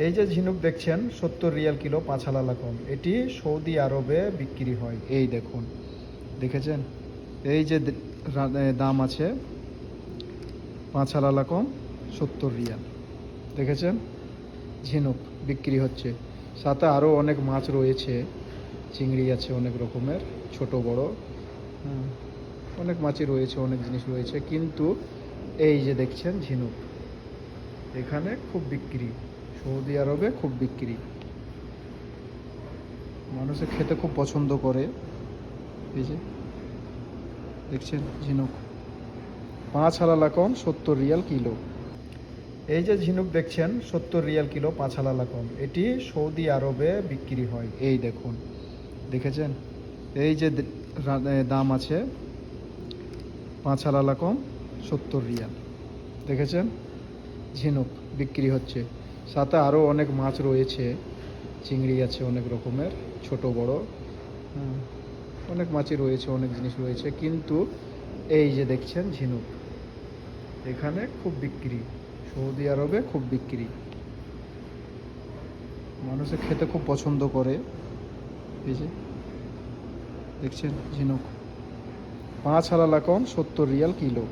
এই যে ঝিনুক দেখছেন 70 রিয়াল কিলো, 5 হালালা কম। এটি সৌদি আরবে বিক্রি হয়। এই দেখুন, দেখেছেন? এই যে দাম আছে 5 হালালা কম, 70 রিয়াল। দেখেছেন? ঝিনুক বিক্রি হচ্ছে। সাথে আরও অনেক মাছ রয়েছে, চিংড়ি আছে অনেক রকমের, ছোট বড়। অনেক মাছই রয়েছে, অনেক জিনিস রয়েছে, কিন্তু এই যে দেখছেন ঝিনুক, এখানে খুব বিক্রি, সৌদি আরবে খুব বিক্রি, মানুষে খেতে খুব পছন্দ করে। এই যে দেখছেন ঝিনুক, 5 হালালা কম, 70 রিয়াল কিলো। এই যে ঝিনুক দেখছেন 70 রিয়াল কিলো, 5 হালালা কম। এটি সৌদি আরবে বিক্রি হয়। এই দেখুন, দেখেছেন? এই যে দাম আছে 5 হালালা কম, 70 রিয়াল। দেখেছেন? ঝিনুক বিক্রি হচ্ছে। সাথে আরও অনেক মাছ রয়েছে, চিংড়ি আছে অনেক রকমের, ছোট বড়। অনেক মাছই রয়েছে, অনেক জিনিস রয়েছে, কিন্তু এই যে দেখছেন ঝিনুক, এখানে খুব বিক্রি, সৌদি আরবে খুব বিক্রি, মানুষে খেতে খুব পছন্দ করে। এই যে দেখছেন ঝিনুক, 5 হালালা কম, 70 রিয়াল কিলো।